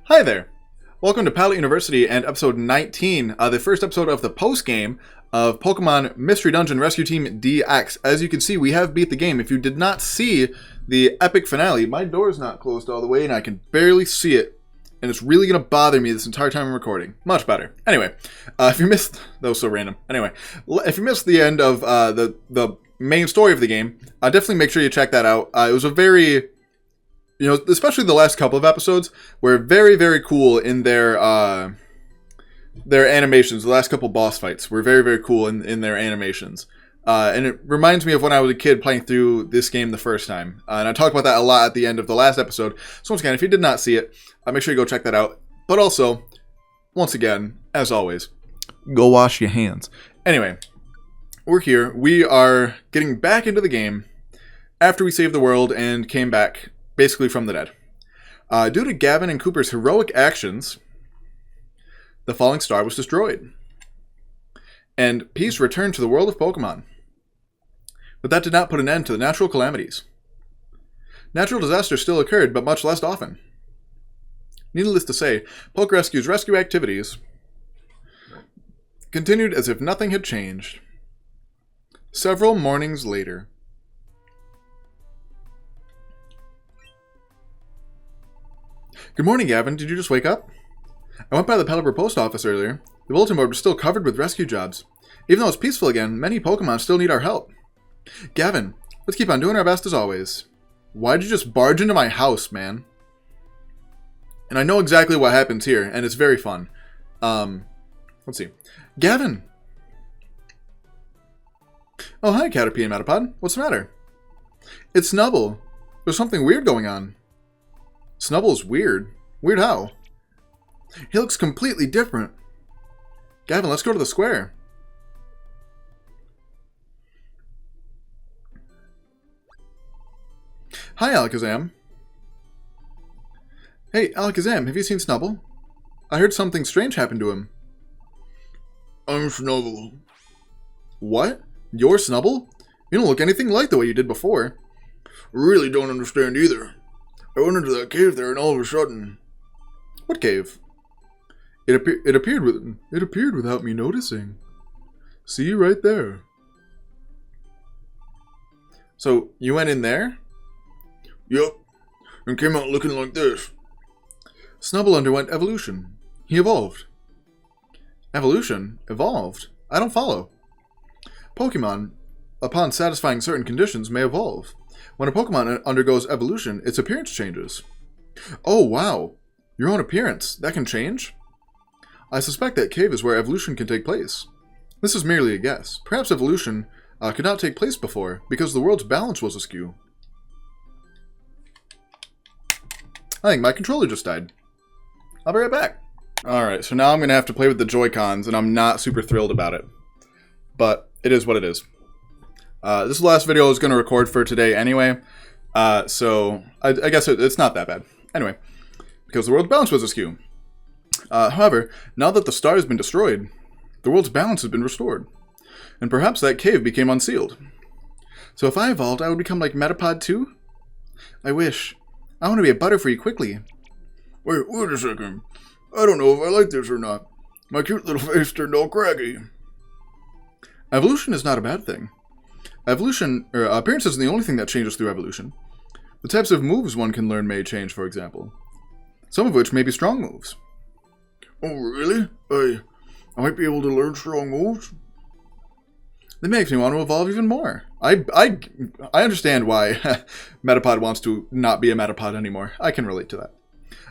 Hi there! Welcome to Pallet University and episode 19, the first episode of the post-game of Pokemon Mystery Dungeon Rescue Team DX. As you can see, we have beat the game. If you did not see the epic finale, my door's not closed all the way and I can barely see it. And it's really going to bother me this entire time I'm recording. Much better. Anyway, if you missed... That was so random. Anyway, if you missed the end of the main story of the game, definitely make sure you check that out. It was a very... especially the last couple of episodes were very, very cool in their animations. The last couple boss fights were very, very cool in their animations. And it reminds me of when I was a kid playing through this game the first time. And I talked about that a lot at the end of the last episode. So once again, if you did not see it, make sure you go check that out. But also, once again, as always, go wash your hands. Anyway, we're here. We are getting back into the game after we saved the world and came back basically from the dead. Due to Gavin and Cooper's heroic actions, the falling star was destroyed. And peace returned to the world of Pokemon. But that did not put an end to the natural calamities. Natural disasters still occurred, but much less often. Needless to say, PokeRescue's rescue activities continued as if nothing had changed. Several mornings later. Good morning, Gavin. Did you just wake up? I went by the Pallet post office earlier. The bulletin board was still covered with rescue jobs. Even though it's peaceful again, many Pokemon still need our help. Gavin, let's keep on doing our best as always. Why'd you just barge into my house, man? And I know exactly what happens here, and it's very fun. Let's see. Gavin! Oh, hi, Caterpie and Metapod. What's the matter? It's Snubble. There's something weird going on. Snubble's weird. Weird how? He looks completely different. Gavin, let's go to the square. Hi, Alakazam. Hey, Alakazam, have you seen Snubble? I heard something strange happened to him. I'm Snubble. What? You're Snubble? You don't look anything like the way you did before. Really don't understand either. I went into that cave there and all of a sudden... What cave? It appeared without me noticing. See, right there. So, you went in there? Yep. And came out looking like this. Snubble underwent evolution. He evolved. Evolution? Evolved? I don't follow. Pokemon, upon satisfying certain conditions, may evolve. When a Pokemon undergoes evolution, its appearance changes. Oh, wow. Your own appearance. That can change? I suspect that cave is where evolution can take place. This is merely a guess. Perhaps evolution could not take place before, because the world's balance was askew. I think my controller just died. I'll be right back. Alright, so now I'm going to have to play with the Joy-Cons, and I'm not super thrilled about it. But it is what it is. This is the last video I was going to record for today anyway, so I guess it's not that bad. Anyway, because the world's balance was askew. However, now that the star has been destroyed, the world's balance has been restored. And perhaps that cave became unsealed. So if I evolved, I would become like Metapod too? I wish. I want to be a Butterfree quickly. Wait a second. I don't know if I like this or not. My cute little face turned all craggy. Evolution is not a bad thing. Appearance isn't the only thing that changes through evolution. The types of moves one can learn may change, for example. Some of which may be strong moves. Oh, really? I might be able to learn strong moves? That makes me want to evolve even more. I understand why Metapod wants to not be a Metapod anymore. I can relate to that.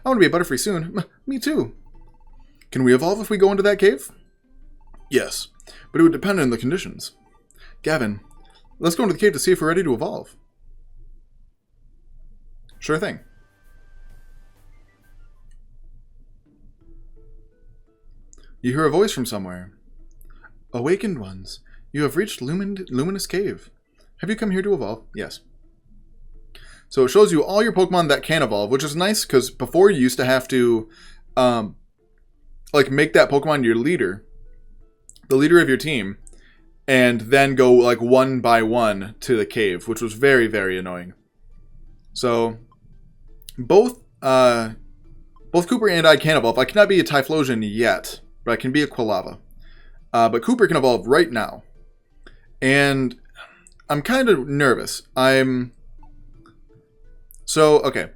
I want to be a Butterfree soon. Me too. Can we evolve if we go into that cave? Yes, but it would depend on the conditions. Gavin, let's go into the cave to see if we're ready to evolve. Sure thing. You hear a voice from somewhere. Awakened ones, you have reached Luminous Cave. Have you come here to evolve? Yes. So it shows you all your Pokemon that can evolve, which is nice because before you used to have to make that Pokemon your leader, the leader of your team, and then go like one by one to the cave, which was very, very annoying. So both both Cooper and I can evolve. I cannot be a Typhlosion yet, but I can be a Quilava. But Cooper can evolve right now. And I'm kind of nervous. So, okay.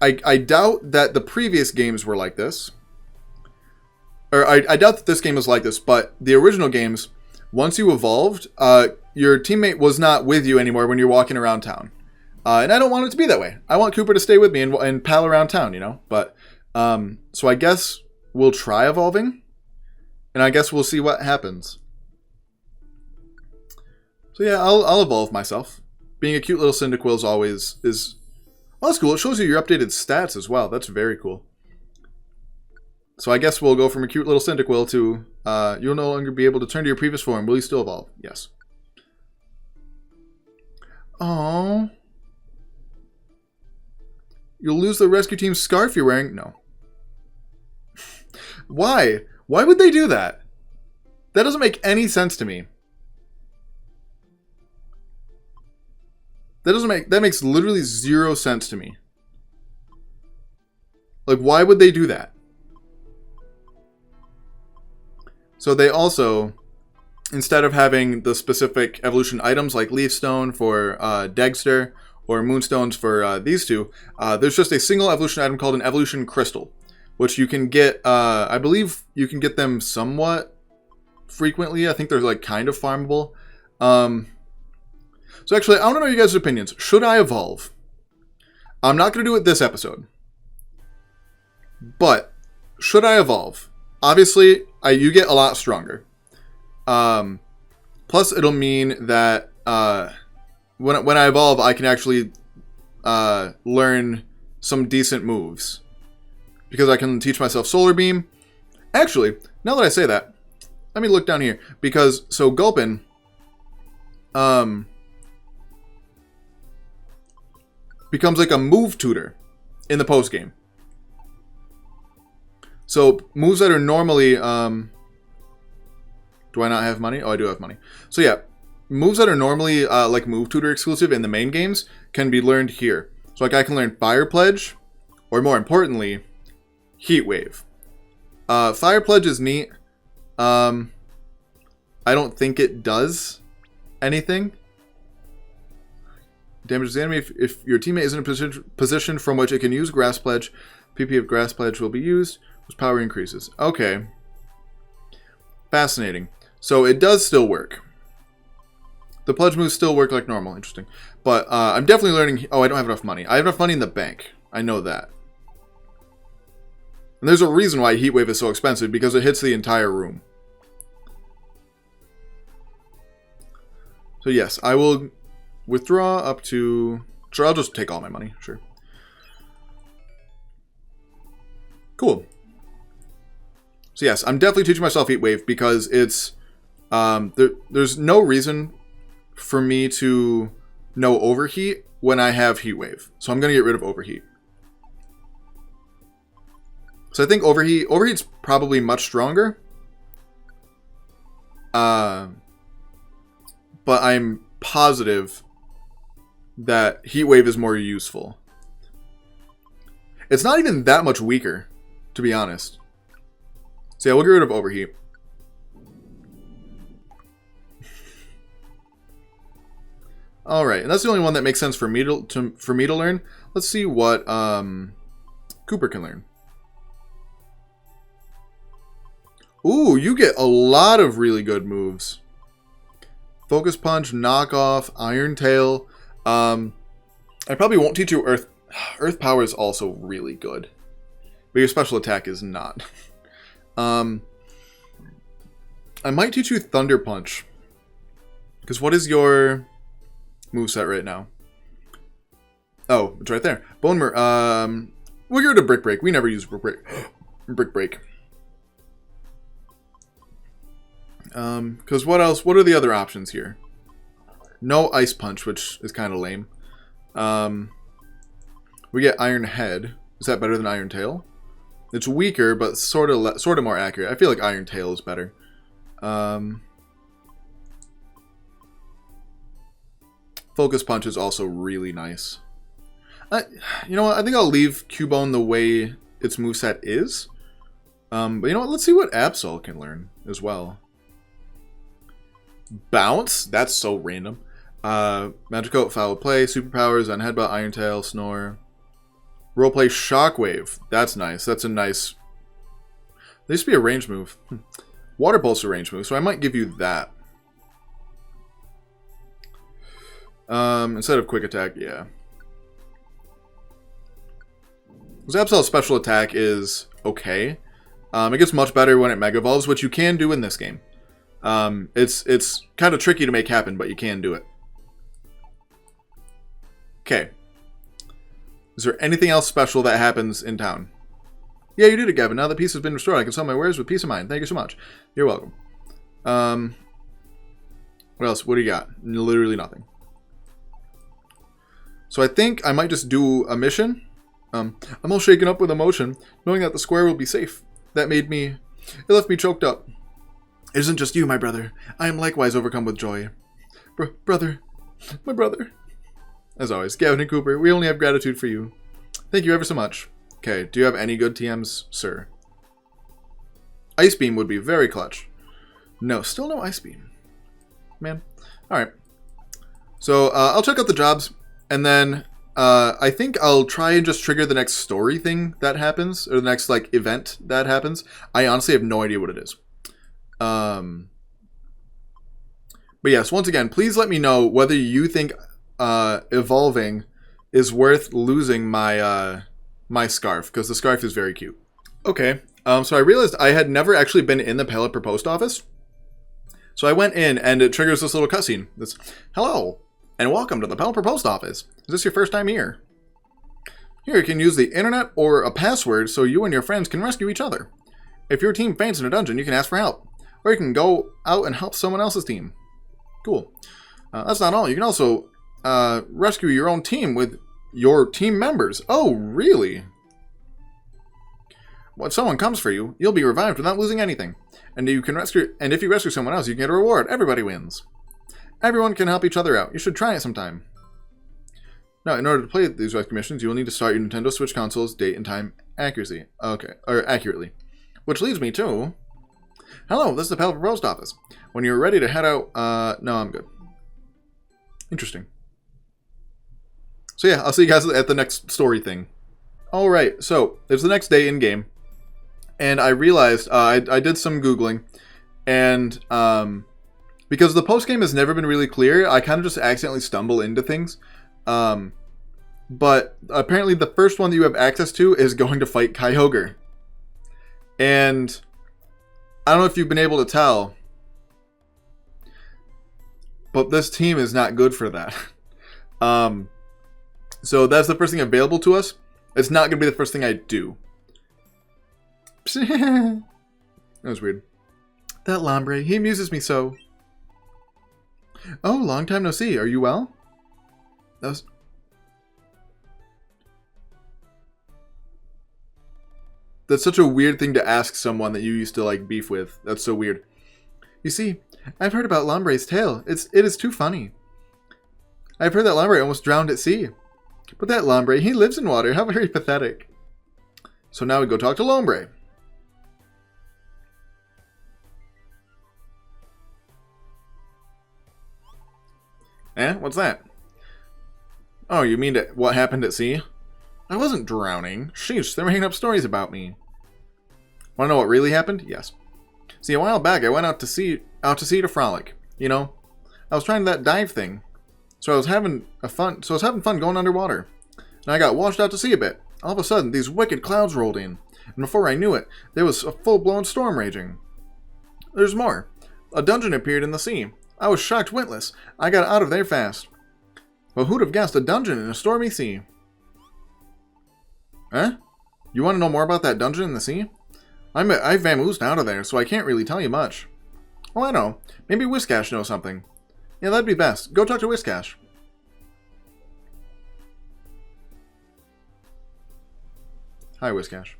I doubt that the previous games were like this. Or I doubt that this game is like this, but the original games, once you evolved, your teammate was not with you anymore when you're walking around town. And I don't want it to be that way. I want Cooper to stay with me and pal around town, you know? But, so I guess we'll try evolving. And I guess we'll see what happens. So yeah, I'll evolve myself. Being a cute little Cyndaquil is always... Oh, that's cool. It shows you your updated stats as well. That's very cool. So I guess we'll go from a cute little Cyndaquil to you'll no longer be able to turn to your previous form. Will you still evolve? Yes. Oh. You'll lose the rescue team's scarf you're wearing? No. Why? Why would they do that? That doesn't make any sense to me. That makes literally zero sense to me. Like, why would they do that? So they also, instead of having the specific evolution items like Leaf Stone for Dagster or Moonstones for these two, there's just a single evolution item called an Evolution Crystal, which you can get, I believe you can get them somewhat frequently. I think they're like kind of farmable. So actually, I want to know you guys' opinions. Should I evolve? I'm not going to do it this episode. But, should I evolve? Obviously, you get a lot stronger. Plus, it'll mean that when I evolve, I can actually learn some decent moves. Because I can teach myself Solar Beam. Actually, now that I say that, let me look down here. Because, so Gulpin... becomes like a move tutor in the post game. So moves that are normally do I not have money? Oh, I do have money. So yeah, moves that are normally like move tutor exclusive in the main games can be learned here. So like I can learn Fire Pledge, or more importantly, Heat Wave. Fire Pledge is neat. I don't think it does anything. Damages the enemy if your teammate is in a position from which it can use Grass Pledge. PP of Grass Pledge will be used, whose power increases. Okay. Fascinating. So it does still work. The pledge moves still work like normal. Interesting. But I'm definitely learning... Oh, I don't have enough money. I have enough money in the bank. I know that. And there's a reason why Heat Wave is so expensive, because it hits the entire room. So yes, I will... withdraw up to... Sure, I'll just take all my money. Sure. Cool. So yes, I'm definitely teaching myself Heat Wave because it's... there's no reason for me to know Overheat when I have Heat Wave. So I'm going to get rid of Overheat. So I think Overheat's probably much stronger. But I'm positive that Heat Wave is more useful. It's not even that much weaker, to be honest. So yeah, we'll get rid of Overheat. Alright, and that's the only one that makes sense for me to learn. Let's see what Cooper can learn. Ooh, you get a lot of really good moves. Focus Punch, Knockoff, Iron Tail. I probably won't teach you Earth. Earth Power is also really good. But your special attack is not. I might teach you Thunder Punch. Because what is your moveset right now? Oh, it's right there. Bone we'll get rid of Brick Break. We never use Brick Break. Brick Break. Because what else? What are the other options here? No Ice Punch, which is kind of lame. We get Iron Head. Is that better than Iron Tail? It's weaker, but sort of more accurate. I feel like Iron Tail is better. Focus Punch is also really nice. You know what? I think I'll leave Cubone the way its moveset is. But you know what? Let's see what Absol can learn as well. Bounce? That's so random. Magic Coat, Foul Play, Superpowers, on Headbutt, Iron Tail, Snore. Roleplay Shockwave. That's nice. That's a nice... There used to be a range move. Water Pulse a range move, so I might give you that. Instead of Quick Attack, yeah. Zapdos' special attack is okay. It gets much better when it Mega Evolves, which you can do in this game. It's kind of tricky to make happen, but you can do it. Okay. Is there anything else special that happens in town? Yeah, you did it, Gavin. Now that peace has been restored, I can sell my wares with peace of mind. Thank you so much. You're welcome. What else? What do you got? Literally nothing. So I think I might just do a mission. I'm all shaken up with emotion, knowing that the square will be safe. That made me... It left me choked up. It isn't just you, my brother. I am likewise overcome with joy. Brother. My brother. As always, Gavin and Cooper, we only have gratitude for you. Thank you ever so much. Okay, do you have any good TMs, sir? Ice Beam would be very clutch. No, still no Ice Beam. Man. Alright. So, I'll check out the jobs, and then I think I'll try and just trigger the next story thing that happens, or the next, like, event that happens. I honestly have no idea what it is. But yes, once again, please let me know whether you think evolving is worth losing my my scarf, because the scarf is very cute. Okay, so I realized I had never actually been in the Pallet per post office. So I went in, and it triggers this little cutscene. That's, hello, and welcome to the Pallet per post office. Is this your first time here? Here, you can use the internet or a password so you and your friends can rescue each other. If your team faints in a dungeon, you can ask for help. Or you can go out and help someone else's team. Cool. That's not all. You can also rescue your own team with your team members. Oh, really? When someone comes for you, you'll be revived without losing anything. And you can rescue. And if you rescue someone else, you can get a reward. Everybody wins. Everyone can help each other out. You should try it sometime. Now, in order to play these rescue missions, you will need to start your Nintendo Switch console's date and time accurately. Which leads me to... Hello, this is the Pallet per post office. When you're ready to head out... no, I'm good. Interesting. So yeah, I'll see you guys at the next story thing. Alright, so, it's the next day in-game. And I realized, I did some Googling. And, because the post-game has never been really clear, I kind of just accidentally stumble into things. But apparently the first one that you have access to is going to fight Kyogre. And I don't know if you've been able to tell, but this team is not good for that. So that's the first thing available to us. It's not going to be the first thing I do. That was weird. That Lombre, he amuses me so. Oh, long time no see. Are you well? That was... That's such a weird thing to ask someone that you used to, like, beef with. That's so weird. You see, I've heard about Lombre's tale. It is too funny. I've heard that Lombre almost drowned at sea. But that Lombre, he lives in water. How very pathetic. So now we go talk to Lombre. Eh? What's that? Oh, you mean what happened at sea? I wasn't drowning. Sheesh, they're making up stories about me. Want to know what really happened? Yes. See, a while back, I went out to sea to frolic. You know, I was trying that dive thing. So I was having fun going underwater. And I got washed out to sea a bit. All of a sudden, these wicked clouds rolled in. And before I knew it, there was a full-blown storm raging. There's more. A dungeon appeared in the sea. I was shocked witless. I got out of there fast. But who'd have guessed a dungeon in a stormy sea? Huh? You want to know more about that dungeon in the sea? I vamoosed out of there, so I can't really tell you much. Oh, I know. Maybe Whiskash knows something. Yeah, that'd be best. Go talk to Whiskash. Hi, Whiskash.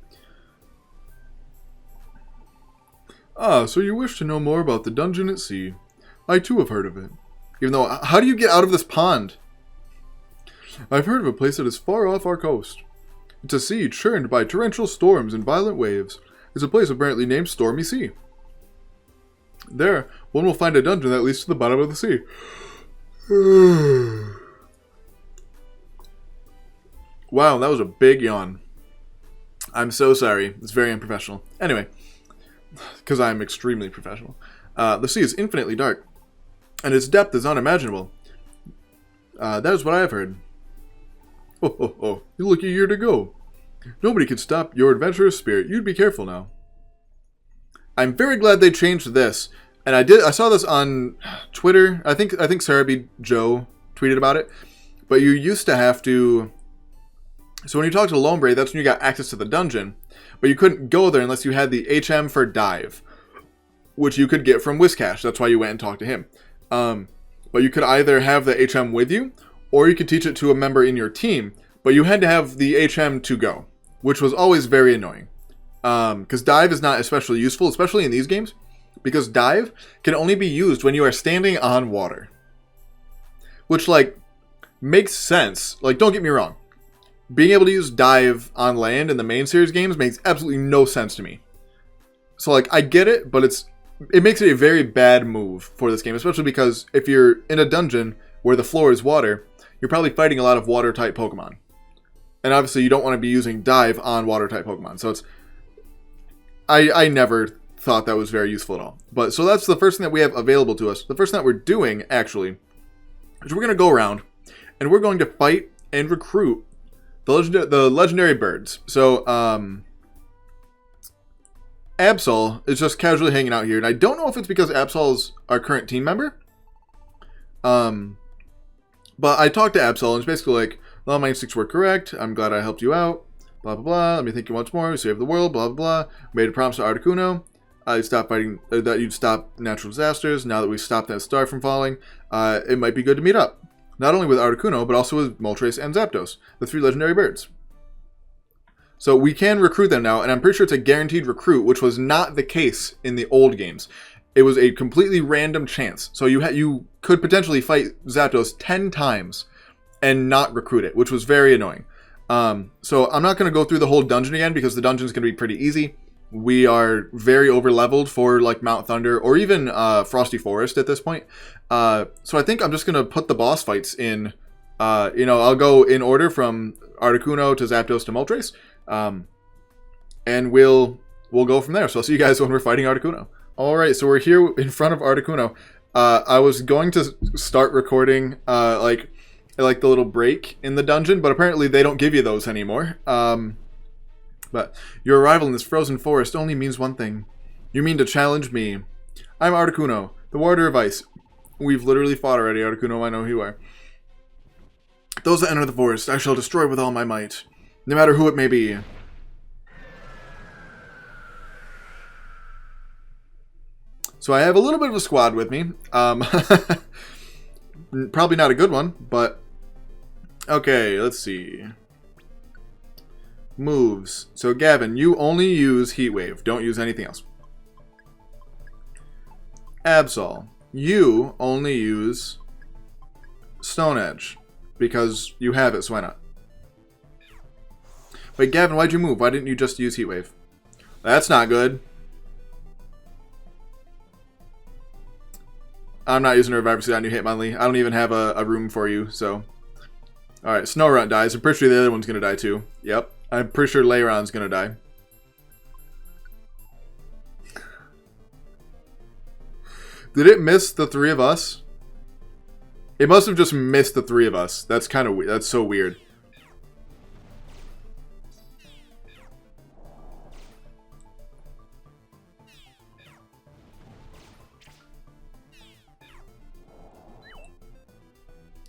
Ah, so you wish to know more about the dungeon at sea. I too have heard of it. Even though, how do you get out of this pond? I've heard of a place that is far off our coast. It's a sea churned by torrential storms and violent waves. It's a place apparently named Stormy Sea. There, one will find a dungeon that leads to the bottom of the sea. Wow, that was a big yawn. I'm so sorry. It's very unprofessional. Anyway, because I'm extremely professional. The sea is infinitely dark, and its depth is unimaginable. That is what I have heard. Oh, you lucky year to go. Nobody can stop your adventurous spirit. You'd be careful now. I'm very glad they changed this. And I saw this on Twitter. I think Sarah B. Joe tweeted about it. But you used to have to... So when you talked to Lombre, that's when you got access to the dungeon. But you couldn't go there unless you had the HM for Dive, which you could get from Whiscash. That's why you went and talked to him. But you could either have the HM with you, or you could teach it to a member in your team. But you had to have the HM to go, which was always very annoying. Because Dive is not especially useful, especially in these games. Because Dive can only be used when you are standing on water. Which, like, makes sense. Like, don't get me wrong. Being able to use Dive on land in the main series games makes absolutely no sense to me. So, like, I get it, but it makes it a very bad move for this game. Especially because if you're in a dungeon where the floor is water, you're probably fighting a lot of water-type Pokemon. And obviously, you don't want to be using Dive on water-type Pokemon. So, it's... I never thought that was very useful at all. But so that's the first thing that we have available to us. The first thing that we're doing, actually, is we're going to go around and we're going to fight and recruit the legendary birds. So, Absol is just casually hanging out here. And I don't know if it's because Absol's our current team member. But I talked to Absol and it's basically like, well, my instincts were correct. I'm glad I helped you out. Blah, blah, blah. Let me thank you once more. We saved the world. Blah, blah, blah. Made a promise to Articuno. You stopped fighting, that you'd stop natural disasters. Now that we've stopped that star from falling, it might be good to meet up. Not only with Articuno, but also with Moltres and Zapdos, the 3 legendary birds. So we can recruit them now, and I'm pretty sure it's a guaranteed recruit, which was not the case in the old games. It was a completely random chance. So you could potentially fight Zapdos 10 times and not recruit it, which was very annoying. So I'm not going to go through the whole dungeon again because the dungeon is going to be pretty easy. We are very over-leveled for like Mount Thunder or even Frosty Forest at this point. So I think I'm just going to put the boss fights in. I'll go in order from Articuno to Zapdos to Moltres. And we'll go from there. So I'll see you guys when we're fighting Articuno. Alright, so we're here in front of Articuno. I was going to start recording like the little break in the dungeon, but apparently they don't give you those anymore. But your arrival in this frozen forest only means one thing. You mean to challenge me. I'm Articuno, the Warder of Ice. We've literally fought already, Articuno. I know who you are. Those that enter the forest, I shall destroy with all my might, no matter who it may be. So I have a little bit of a squad with me. Probably not a good one, but... Okay, let's see. Moves. So Gavin, you only use Heat Wave. Don't use anything else. Absol, you only use Stone Edge. Because you have it, so why not? Wait, Gavin, why'd you move? Why didn't you just use Heat Wave? That's not good. I'm not using Revive on you, Hitmonlee. I don't even have a room for you, so... Alright, Snorunt dies. I'm pretty sure the other one's gonna die too. Yep. I'm pretty sure Leiron's gonna die. Did it miss the 3 of us? It must have just missed the 3 of us. That's kind of weird. That's so weird.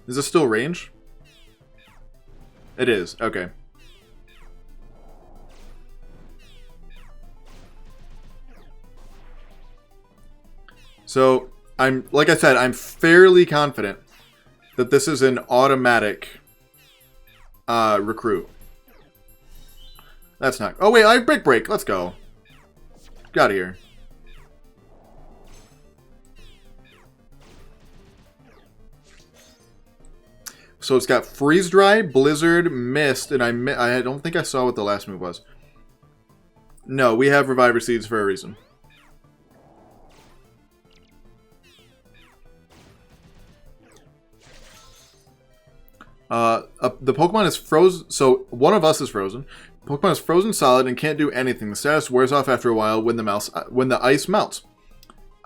Is this still range? It is. Okay. So, like I said, I'm fairly confident that this is an automatic recruit. That's not... Oh, wait, I have Break. Let's go. Get out of here. So it's got Freeze Dry, Blizzard, Mist, and I don't think I saw what the last move was. No, we have Reviver Seeds for a reason. The Pokemon is frozen, so one of us is frozen. Pokemon is frozen solid and can't do anything. The status wears off after a while when the ice melts.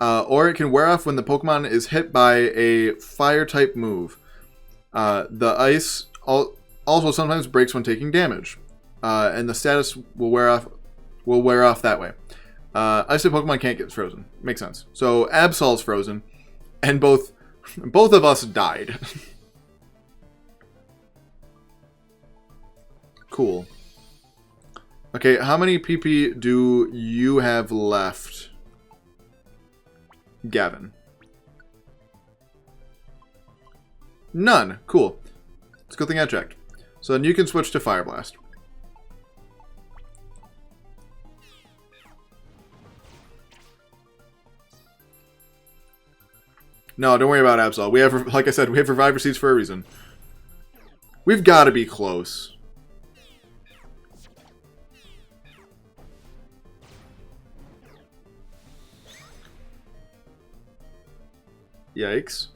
Or it can wear off when the Pokemon is hit by a fire-type move. The ice also sometimes breaks when taking damage. And the status will wear off that way. Ice-type Pokemon can't get frozen. Makes sense. So Absol's frozen, and both of us died. Cool. Okay, how many PP do you have left, Gavin? None. Cool. It's a good thing I checked. So then you can switch to Fire Blast. No, don't worry about Absol. We have, like I said, we have Reviver Seeds for a reason. We've got to be close. Yikes.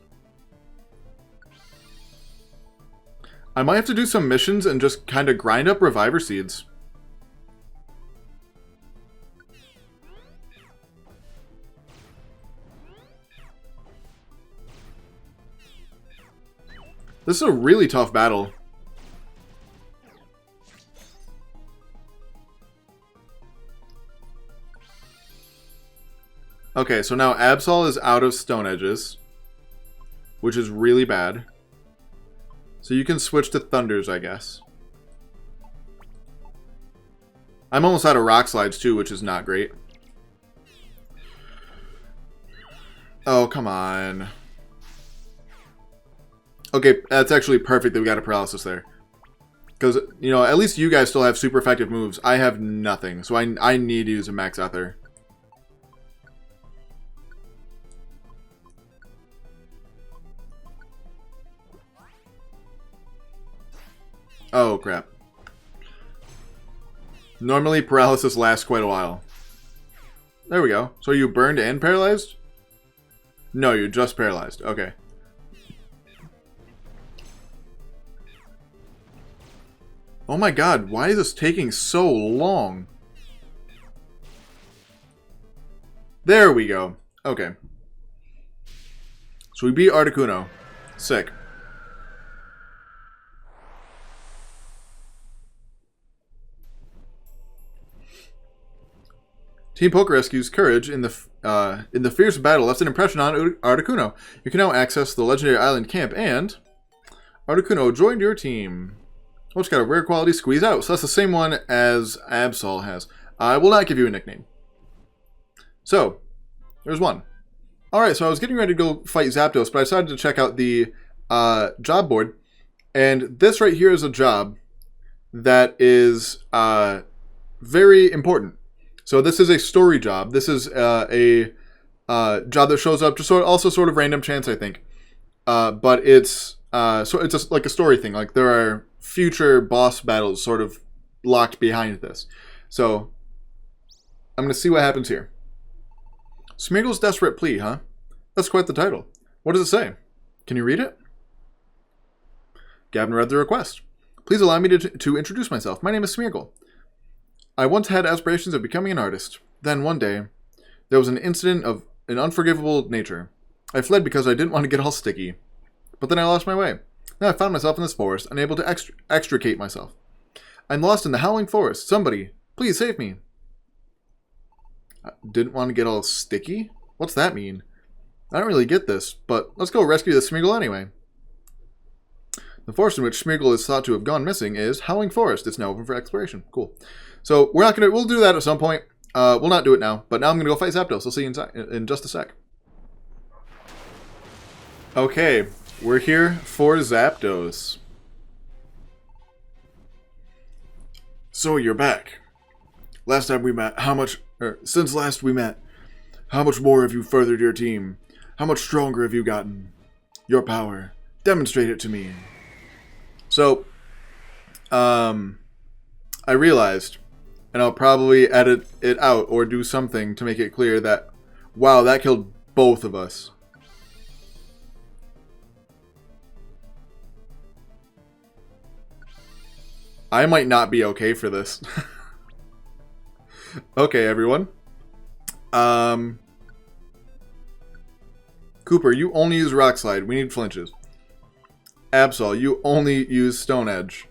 I might have to do some missions and just kind of grind up Reviver Seeds. This is a really tough battle. Okay, so now Absol is out of Stone Edges, which is really bad. So you can switch to Thunders, I guess. I'm almost out of Rock Slides too, which is not great. Oh, come on. Okay, that's actually perfect that we got a Paralysis there. Because, you know, at least you guys still have super effective moves. I have nothing, so I need to use a Max out there. Oh, crap. Normally, paralysis lasts quite a while. There we go. So you burned and paralyzed? No, you're just paralyzed. Okay. Oh my god, why is this taking so long? There we go. Okay. So we beat Articuno. Sick. Team Poke Rescue's courage in the fierce battle left an impression on Articuno. You can now access the legendary island camp, and Articuno joined your team. Oh, it's got a rare quality Squeeze Out, so that's the same one as Absol has. I will not give you a nickname. So, there's one. Alright, so I was getting ready to go fight Zapdos, but I decided to check out the job board, and this right here is a job that is very important. So this is a story job. This is a job that shows up just also sort of random chance, I think. But it's so it's just like a story thing. Like there are future boss battles sort of locked behind this. So I'm going to see what happens here. Smeargle's Desperate Plea, huh? That's quite the title. What does it say? Can you read it? Gavin read the request. Please allow me to introduce myself. My name is Smeargle. I once had aspirations of becoming an artist. Then one day, there was an incident of an unforgivable nature. I fled because I didn't want to get all sticky. But then I lost my way. Now I found myself in this forest, unable to extricate myself. I'm lost in the howling forest. Somebody, please save me. I didn't want to get all sticky? What's that mean? I don't really get this, but let's go rescue the Smeargle anyway. The forest in which Smeargle is thought to have gone missing is Howling Forest. It's now open for exploration. Cool. So we'll do that at some point. We'll not do it now, but now I'm going to go fight Zapdos. I'll see you in just a sec. Okay, we're here for Zapdos. So you're back. Last time we met, since last we met, how much more have you furthered your team? How much stronger have you gotten? Your power. Demonstrate it to me. So, I realized, and I'll probably edit it out or do something to make it clear that, wow, that killed both of us. I might not be okay for this. Okay, everyone. Cooper, you only use Rock Slide. We need flinches. Absol, you only use Stone Edge.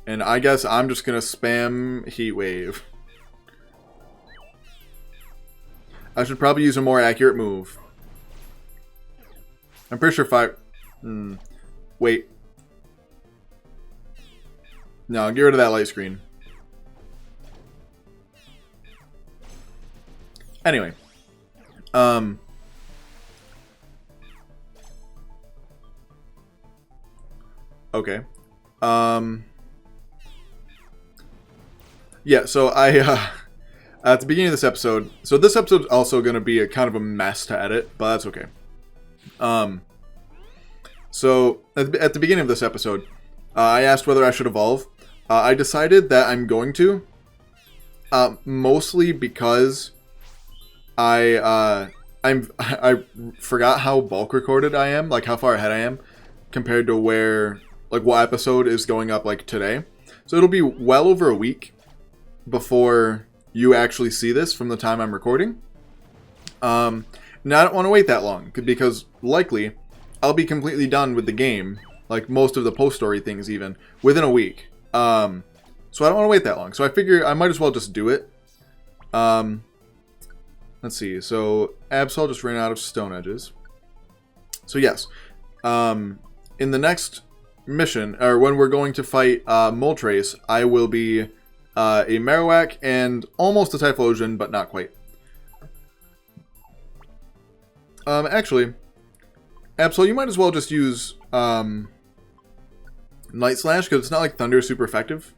And I guess I'm just gonna spam Heat Wave. I should probably use a more accurate move. I'm pretty sure fire... Wait. No, get rid of that light screen. Anyway. Okay. Yeah, so at the beginning of this episode, so this episode's also going to be a kind of a mess to edit, but that's okay. So at the beginning of this episode, I asked whether I should evolve. I decided that I'm going to, mostly because I forgot how bulk recorded I am, like how far ahead I am compared to where, like what episode is going up like today. So it'll be well over a week before you actually see this from the time I'm recording. Now I don't want to wait that long because likely I'll be completely done with the game, like most of the post-story things even, within a week. So I don't want to wait that long. So I figure I might as well just do it. Let's see. So Absol just ran out of Stone Edges. So yes. In the next mission, or when we're going to fight Moltres, I will be a Marowak and almost a Typhlosion, but not quite. Actually, Absol, you might as well just use Night Slash, because it's not like Thunder is super effective.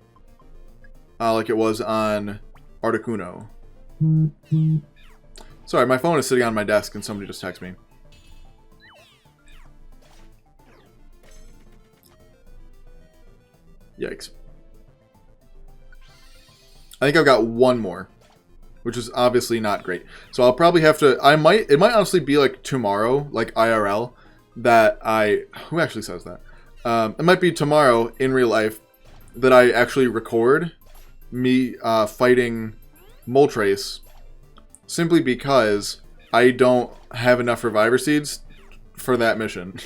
Like it was on Articuno. Sorry, my phone is sitting on my desk and somebody just texted me. Yikes. I think I've got one more, which is obviously not great. So I'll probably have to, it might honestly be like tomorrow, like IRL, that who actually says that? It might be tomorrow in real life that I actually record me fighting Moltres, simply because I don't have enough Reviver Seeds for that mission.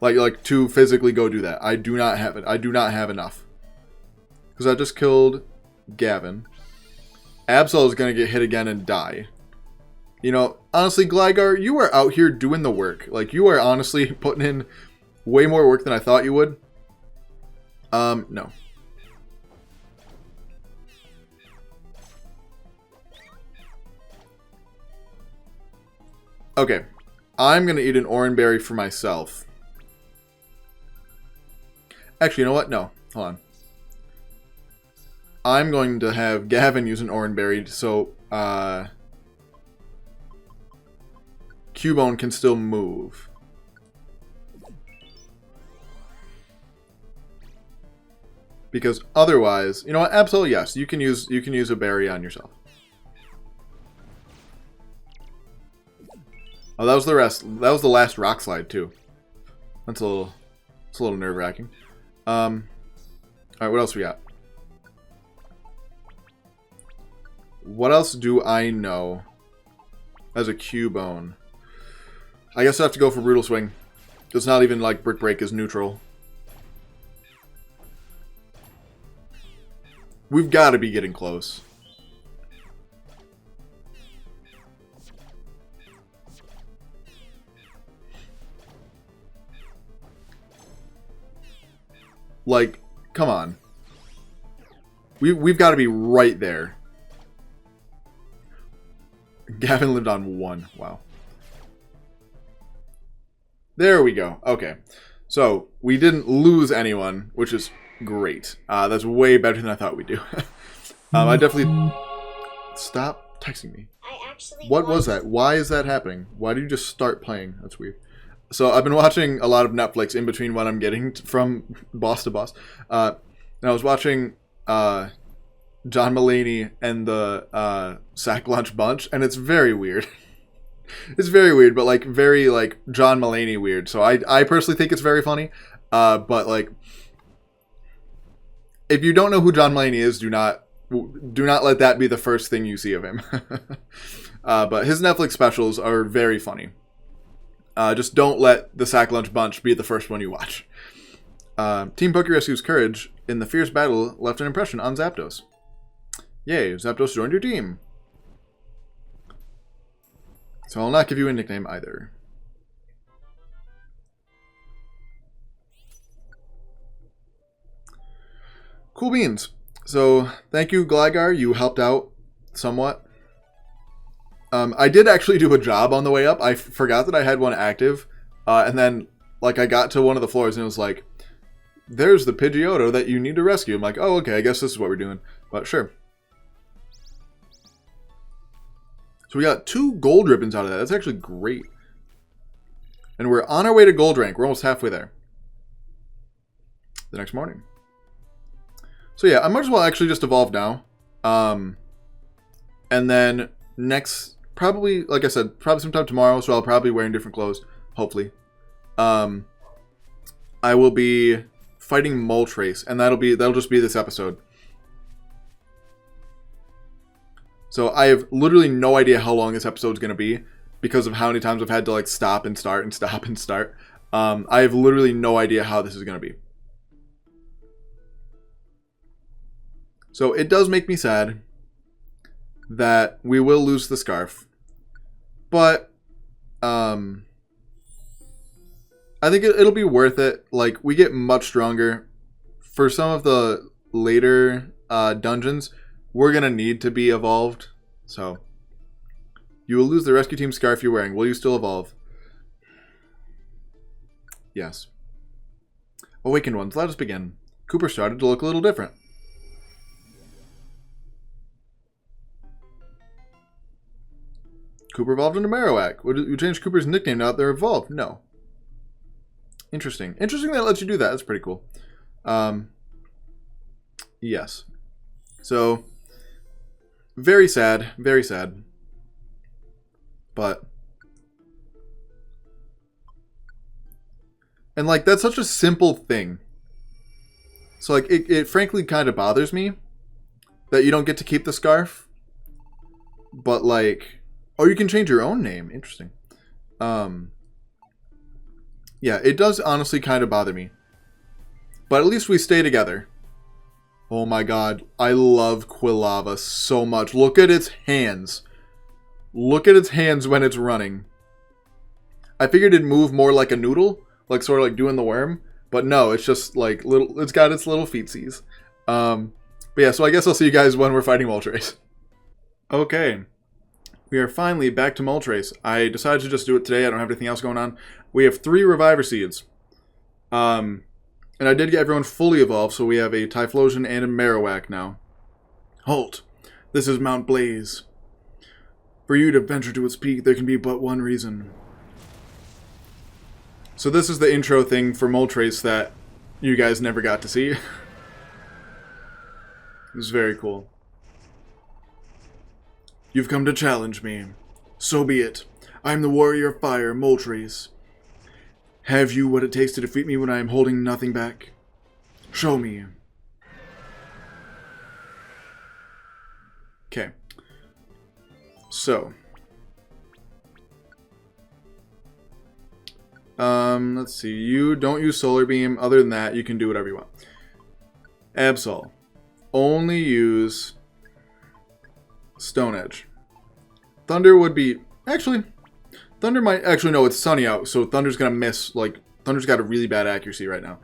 like to physically go do that. I do not have it. I do not have enough. Because I just killed Gavin. Absol is going to get hit again and die. You know, honestly, Gligar, you are out here doing the work. Like, you are honestly putting in way more work than I thought you would. No. Okay. I'm going to eat an Oran Berry for myself. Actually, you know what? No. Hold on. I'm going to have Gavin use an Oran Berry so Cubone can still move. Because otherwise, you know what? Absolutely yes. You can use a berry on yourself. Oh, that was the rest. That was the last Rock Slide too. It's a little nerve-wracking. All right, what else we got? What else do I know as a Cubone? I guess I have to go for Brutal Swing. It's not even like Brick Break is neutral. We've got to be getting close. Like, come on. We've got to be right there. Gavin lived on 1. Wow. There we go. Okay. So, we didn't lose anyone, which is great. That's way better than I thought we'd do. I definitely... Stop texting me. What was that? Why is that happening? Why did you just start playing? That's weird. So I've been watching a lot of Netflix in between what I'm getting from boss to boss. And I was watching John Mulaney and the Sack Lunch Bunch, and it's very weird. It's very weird, but like very like John Mulaney weird. So I personally think it's very funny. But like, if you don't know who John Mulaney is, do not let that be the first thing you see of him. But his Netflix specials are very funny. Just don't let the Sack Lunch Bunch be the first one you watch. Team Pokerescue's courage in the fierce battle left an impression on Zapdos. Yay, Zapdos joined your team. So I'll not give you a nickname either. Cool beans. So thank you, Gligar. You helped out somewhat. I did actually do a job on the way up. I forgot that I had one active. And then like I got to one of the floors and it was like, there's the Pidgeotto that you need to rescue. I'm like, oh, okay, I guess this is what we're doing. But sure. So we got 2 gold ribbons out of that. That's actually great. And we're on our way to gold rank. We're almost halfway there. The next morning. So yeah, I might as well actually just evolve now. And then next, probably, like I said, probably sometime tomorrow, so I'll probably be wearing different clothes, hopefully. I will be fighting Moltres, and that'll just be this episode. So I have literally no idea how long this episode's going to be because of how many times I've had to like stop and start and stop and start. I have literally no idea how this is going to be. So it does make me sad that we will lose the scarf. But I think it'll be worth it. Like, we get much stronger. For some of the later dungeons, we're going to need to be evolved. So, you will lose the rescue team scarf you're wearing. Will you still evolve? Yes. Awakened ones, let us begin. Cooper started to look a little different. Cooper evolved into Marowak. You changed Cooper's nickname now that they're evolved? No. Interesting. Interesting that it lets you do that. That's pretty cool. Yes. So, very sad. Very sad. But, and like, that's such a simple thing. So like, it frankly kind of bothers me that you don't get to keep the scarf. But like, oh, you can change your own name. Interesting. Yeah, it does honestly kind of bother me. But at least we stay together. Oh my god, I love Quilava so much. Look at its hands. Look at its hands when it's running. I figured it'd move more like a noodle, like sort of like doing the worm. But no, it's just like little. It's got its little feetsies. But yeah, so I guess I'll see you guys when we're fighting Moltres. Okay. We are finally back to Moltres. I decided to just do it today. I don't have anything else going on. We have 3 Reviver Seeds. And I did get everyone fully evolved, so we have a Typhlosion and a Marowak now. Halt! This is Mount Blaze. For you to venture to its peak, there can be but one reason. So this is the intro thing for Moltres that you guys never got to see. It was very cool. You've come to challenge me. So be it. I am the warrior of fire, Moltres. Have you what it takes to defeat me when I am holding nothing back? Show me. Okay. So. Let's see. You don't use Solar Beam. Other than that, you can do whatever you want. Absol. Only use Stone Edge. Thunder would be... Actually, Thunder might... Actually, no, it's sunny out, so Thunder's gonna miss. Like, Thunder's got a really bad accuracy right now.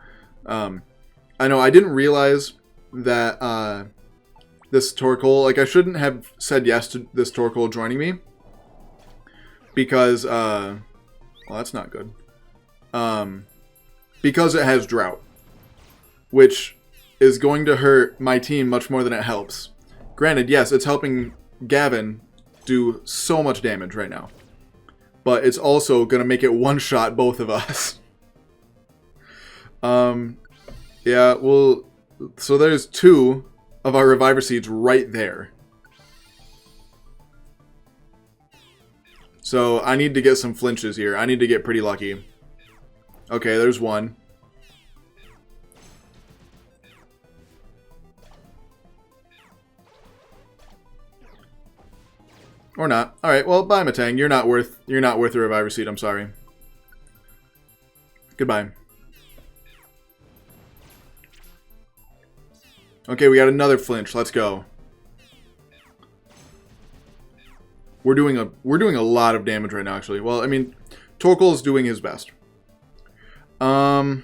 I know, I didn't realize that this Torkoal... Like, I shouldn't have said yes to this Torkoal joining me. Because, well, that's not good. Because it has Drought. Which is going to hurt my team much more than it helps. Granted, yes, it's helping Gavin do so much damage right now. but it's also going to make it one-shot both of us. Yeah, well, so there's 2 of our Reviver Seeds right there. So I need to get some flinches here. I need to get pretty lucky. Okay, there's 1. Or not. Alright, well, bye, Matang. You're not worth a Reviver Seed, I'm sorry. Goodbye. Okay, we got another flinch. Let's go. We're doing a lot of damage right now, actually. Well, I mean, Torkoal is doing his best. I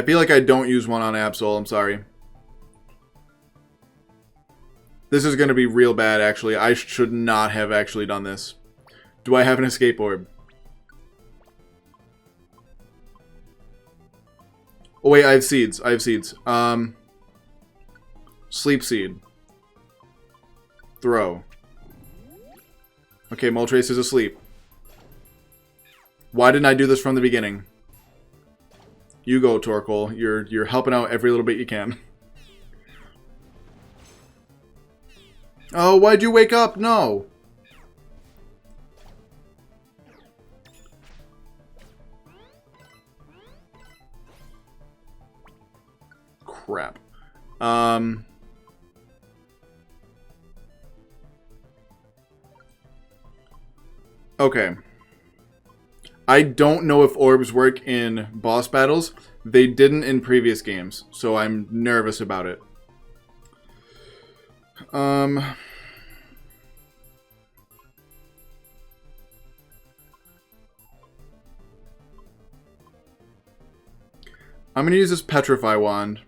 feel like I don't use one on Absol. I'm sorry. This is going to be real bad, actually. I should not have actually done this. Do I have an escape orb? Oh, wait, I have seeds. I have seeds. Sleep Seed. Throw. Okay, Moltres is asleep. Why didn't I do this from the beginning? You go, Torkoal. You're helping out every little bit you can. Oh, why'd you wake up? No. Crap. Okay. I don't know if orbs work in boss battles. They didn't in previous games, so I'm nervous about it. I'm going to use this Petrify Wand.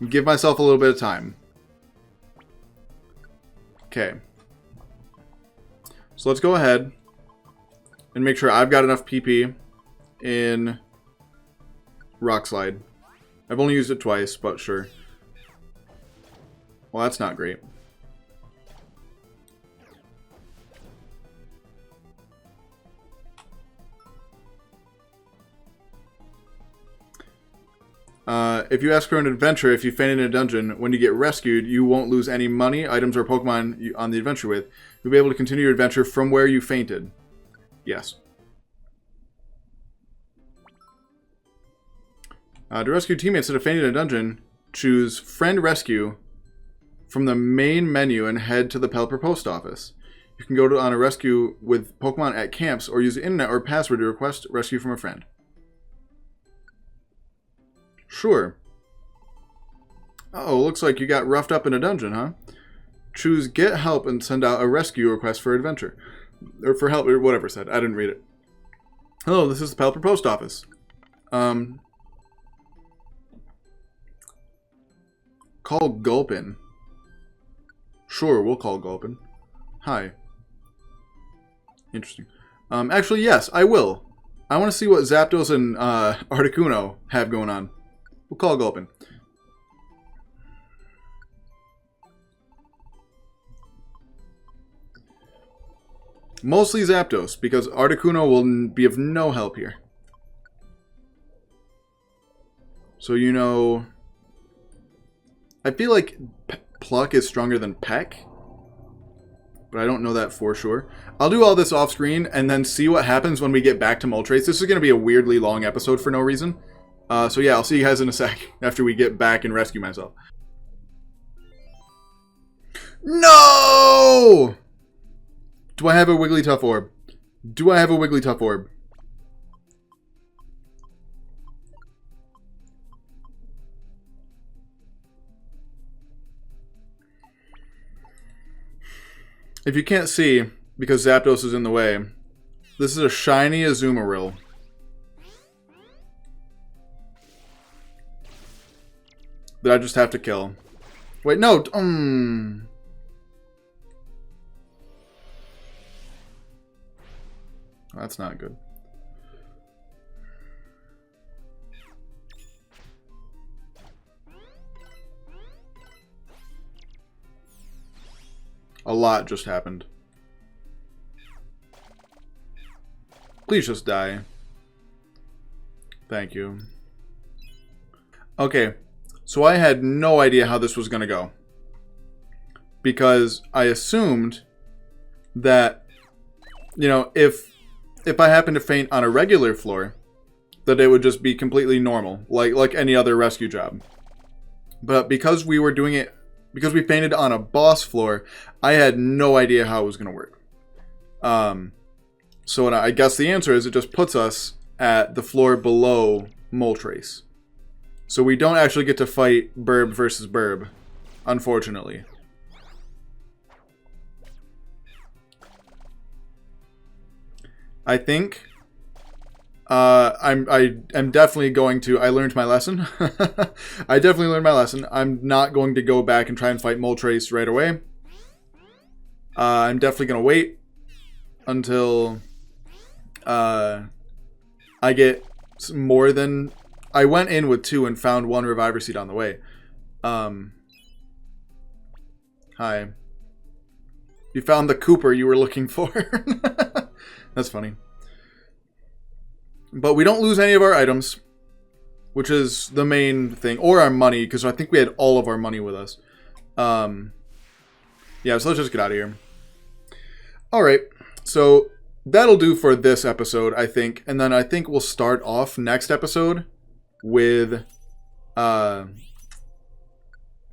Give myself a little bit of time. Okay. So let's go ahead and make sure I've got enough PP in Rock Slide. I've only used it twice, but sure. Well, that's not great. If you ask for an adventure, if you faint in a dungeon, when you get rescued, you won't lose any money, items, or Pokemon on the adventure with. You'll be able to continue your adventure from where you fainted. Yes. To rescue teammates that have fainted in a dungeon, choose Friend Rescue from the main menu and head to the Pelipper Post Office. You can go on a rescue with Pokemon at camps or use the internet or password to request rescue from a friend. Sure. Oh, looks like you got roughed up in a dungeon, huh? Choose Get Help and send out a rescue request for adventure. Or for help, or whatever it said. I didn't read it. Hello, this is the Pelipper Post Office. Call Gulpin. Sure, we'll call Gulpin. Hi. Interesting. Actually, yes, I will. I want to see what Zapdos and Articuno have going on. We'll call Gulpin. Mostly Zapdos, because Articuno will be of no help here. So, you know... I feel like Pluck is stronger than Peck. But I don't know that for sure. I'll do all this off screen and then see what happens when we get back to Moltres. This is going to be a weirdly long episode for no reason. So yeah, I'll see you guys in a sec after we get back and rescue myself. No! Do I have a Wigglytuff orb? Do I have a Wigglytuff orb? If you can't see, because Zapdos is in the way, this is a shiny Azumarill. That I just have to kill. Wait, no! That's not good. A lot just happened. Please just die. Thank you. Okay, so I had no idea how this was going to go. Because I assumed that, you know, if I happened to faint on a regular floor, that it would just be completely normal, like any other rescue job. But because we were doing it, because we fainted on a boss floor, I had no idea how it was going to work. So I guess the answer is it just puts us at the floor below Moltres. So we don't actually get to fight Burb versus Burb, unfortunately. I think I'm definitely going to. I learned my lesson. I definitely learned my lesson. I'm not going to go back and try and fight Moltres right away. I'm definitely going to wait until I get more than. I went in with 2 and found 1 reviver seed on the way. Hi. You found the Cooper you were looking for. That's funny. But we don't lose any of our items, which is the main thing. Or our money, because I think we had all of our money with us. Yeah, so let's just get out of here. Alright, so that'll do for this episode, I think. And then I think we'll start off next episode with fighting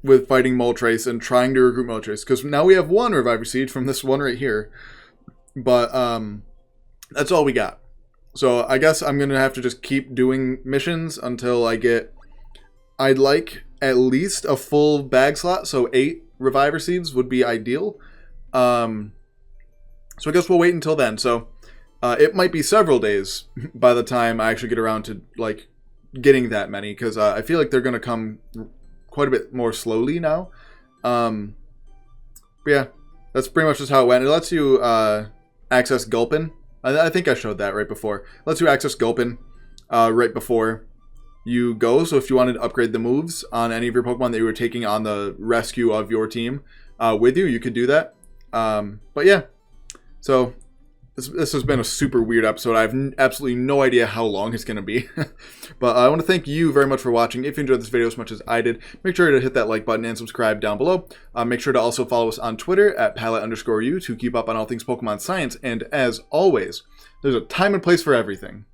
Moltres and trying to recruit Moltres. Because now we have 1 reviver seed from this one right here. But that's all we got. So I guess I'm going to have to just keep doing missions until I get... I'd like at least a full bag slot, so 8 reviver seeds would be ideal. So I guess we'll wait until then. So it might be several days by the time I actually get around to like getting that many, because I feel like they're going to come quite a bit more slowly now. But yeah, that's pretty much just how it went. It lets you access Gulpin. I think I showed that right before. It lets you access Gulpin right before you go. So if you wanted to upgrade the moves on any of your Pokemon that you were taking on the rescue of your team with you, you could do that. But yeah, so this has been a super weird episode. I have absolutely no idea how long it's going to be. But I want to thank you very much for watching. If you enjoyed this video as much as I did, make sure to hit that like button and subscribe down below. Make sure to also follow us on Twitter at Pallet_U to keep up on all things Pokemon science. And as always, there's a time and place for everything.